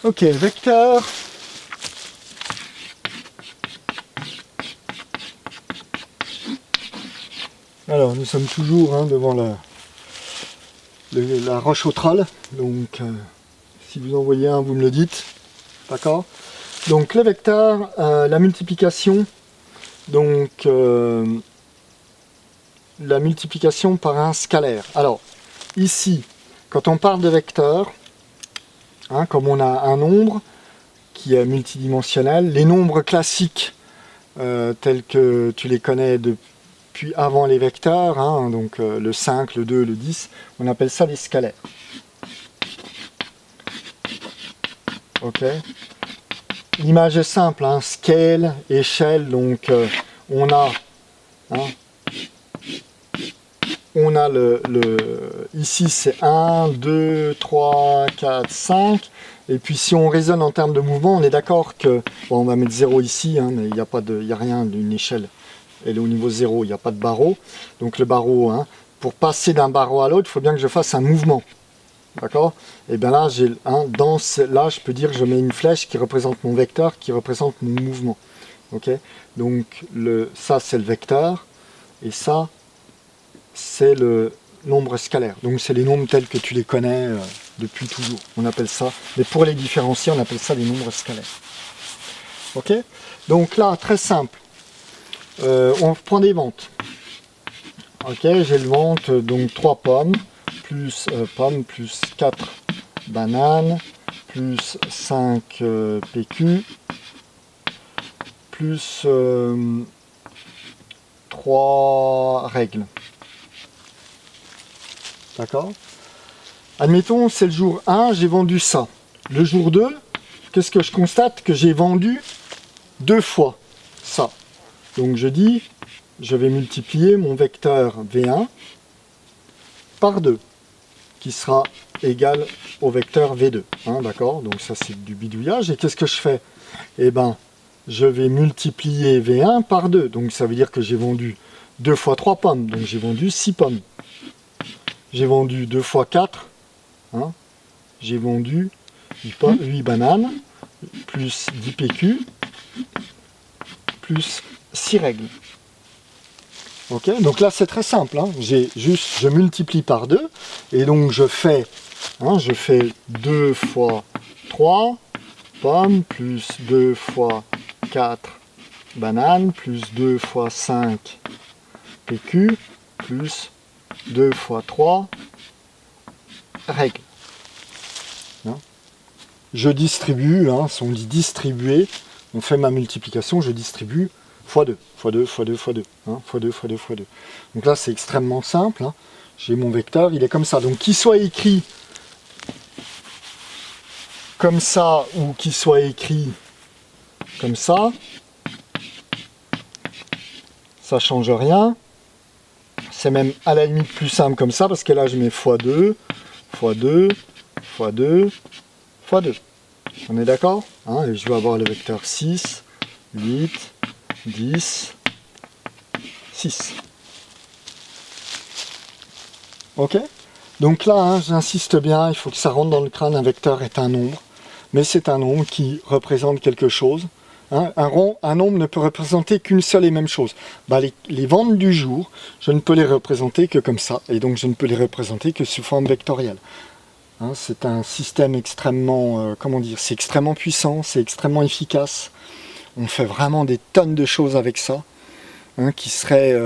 Ok, vecteur. Alors, nous sommes toujours devant la roche au troll. Donc, si vous en voyez un, vous me le dites. D'accord? Donc, le vecteur, la multiplication. Donc, la multiplication par un scalaire. Alors, ici, quand on parle de vecteur, comme on a un nombre qui est multidimensionnel, les nombres classiques tels que tu les connais depuis avant les vecteurs, donc le 5, le 2, le 10, on appelle ça des scalaires. Ok. L'image est simple, scale, échelle, donc on a ici c'est 1, 2, 3, 4, 5, et puis si on raisonne en termes de mouvement, on est d'accord que, bon, on va mettre 0 ici, mais il n'y a rien d'une échelle, elle est au niveau 0, il n'y a pas de barreau, donc le barreau, pour passer d'un barreau à l'autre, il faut bien que je fasse un mouvement, d'accord? Et bien là, là, je peux dire que je mets une flèche qui représente mon vecteur, qui représente mon mouvement, ok? Donc ça c'est le vecteur, et ça, c'est le nombre scalaire. Donc c'est les nombres tels que tu les connais depuis toujours. On appelle ça, mais pour les différencier, on appelle ça les nombres scalaires. Ok? Donc là, très simple. On prend des ventes. Ok, j'ai le vente, donc 3 pommes, plus 4 bananes, plus 5 PQ, plus 3 règles. D'accord? Admettons, c'est le jour 1, j'ai vendu ça. Le jour 2, qu'est-ce que je constate? Que j'ai vendu 2 fois ça. Donc je dis, je vais multiplier mon vecteur V1 par 2, qui sera égal au vecteur V2. D'accord? Donc ça c'est du bidouillage. Et qu'est-ce que je fais? Eh bien, je vais multiplier V1 par 2. Donc ça veut dire que j'ai vendu 2 fois 3 pommes. Donc j'ai vendu 6 pommes. J'ai vendu 2 fois 4. J'ai vendu 8 bananes, plus 10 PQ, plus 6 règles. Ok, donc là c'est très simple, je multiplie par 2, et donc je fais 2 fois 3 pommes, plus 2 fois 4 bananes, plus 2 fois 5 PQ, plus 2 fois 3 règles. Je distribue, si on dit distribuer, on fait ma multiplication, je distribue fois 2, fois 2, fois 2, fois 2, fois 2, fois 2, fois 2. Donc là, c'est extrêmement simple. J'ai mon vecteur, il est comme ça. Donc qu'il soit écrit comme ça ou qu'il soit écrit comme ça change rien. C'est même à la limite plus simple comme ça, parce que là, je mets fois 2, fois 2, fois 2, fois 2. On est d'accord? Et je vais avoir le vecteur 6, 8, 10, 6. Ok? Donc là, j'insiste bien, il faut que ça rentre dans le crâne, un vecteur est un nombre, mais c'est un nombre qui représente quelque chose. Un nombre ne peut représenter qu'une seule et même chose. Les ventes du jour, je ne peux les représenter que comme ça, et donc je ne peux les représenter que sous forme vectorielle. C'est un système extrêmement, c'est extrêmement puissant, c'est extrêmement efficace. On fait vraiment des tonnes de choses avec ça, qui seraient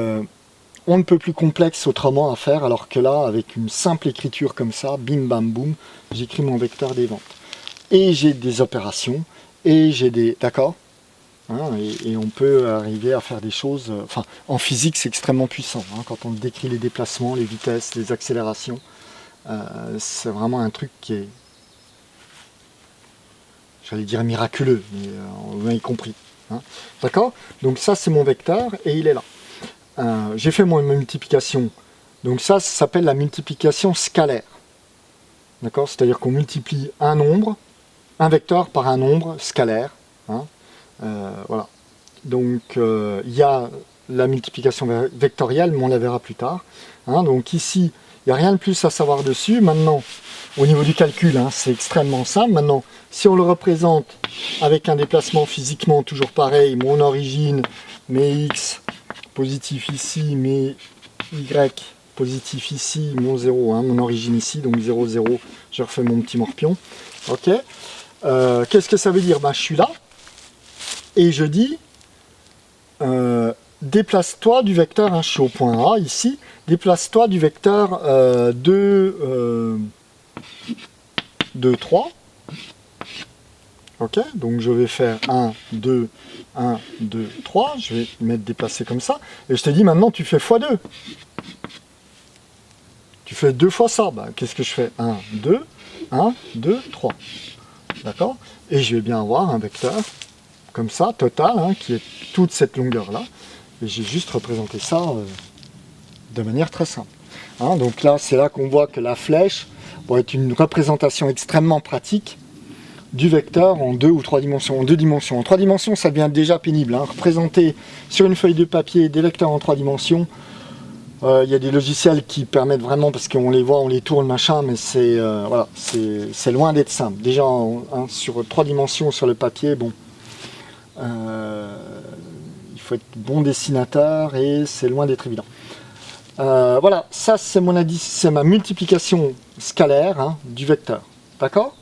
on ne peut plus complexe autrement à faire, alors que là, avec une simple écriture comme ça, bim bam boum, j'écris mon vecteur des ventes. Et j'ai des opérations, et j'ai des... D'accord? Et on peut arriver à faire des choses... en physique, c'est extrêmement puissant, quand on décrit les déplacements, les vitesses, les accélérations. C'est vraiment un truc qui est... J'allais dire miraculeux, mais on m'a compris. D'accord? Donc ça, c'est mon vecteur, et il est là. J'ai fait mon multiplication. Donc ça s'appelle la multiplication scalaire. D'accord? C'est-à-dire qu'on multiplie un nombre, un vecteur par un nombre scalaire. Voilà. Donc il y a la multiplication vectorielle, mais on la verra plus tard. Donc ici, il n'y a rien de plus à savoir dessus. Maintenant, au niveau du calcul, hein, c'est extrêmement simple. Maintenant, si on le représente avec un déplacement physiquement toujours pareil, mon origine, mes x positif ici, mes y positif ici, mon 0, hein, mon origine ici, donc 0, 0, je refais mon petit morpion. Ok. Qu'est-ce que ça veut dire? Je suis là, et je dis, déplace-toi du vecteur, hein, je suis au point A ici, déplace-toi du vecteur 2, 3. Ok, donc je vais faire 1, 2, 1, 2, 3, je vais mettre déplacé comme ça, et je te dis maintenant tu fais x2. Tu fais 2 fois ça, qu'est-ce que je fais? 1, 2, 1, 2, 3. D'accord? Et je vais bien avoir un vecteur comme ça, total, hein, qui est toute cette longueur-là. Et j'ai juste représenté ça de manière très simple. Hein, donc là, c'est là qu'on voit que la flèche est une représentation extrêmement pratique du vecteur en 2 ou 3 dimensions. En 2 dimensions. En 3 dimensions, ça devient déjà pénible. Hein. Représenter sur une feuille de papier des vecteurs en 3 dimensions, il y a des logiciels qui permettent vraiment, parce qu'on les voit, on les tourne, machin, mais c'est voilà, c'est loin d'être simple. Déjà, sur 3 dimensions sur le papier, bon, il faut être bon dessinateur et c'est loin d'être évident. Voilà, ça c'est ma multiplication scalaire, hein, du vecteur. D'accord?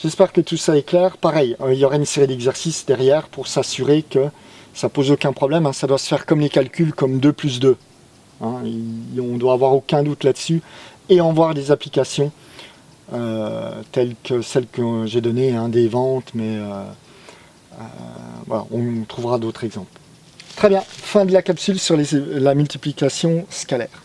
J'espère que tout ça est clair. Pareil, il y aura une série d'exercices derrière pour s'assurer que ça pose aucun problème. Hein. Ça doit se faire comme les calculs, comme 2 plus 2. Hein, on doit avoir aucun doute là-dessus. Et en voir des applications telles que celles que j'ai données, hein, des ventes, mais voilà, on trouvera d'autres exemples. Très bien, fin de la capsule sur la multiplication scalaire.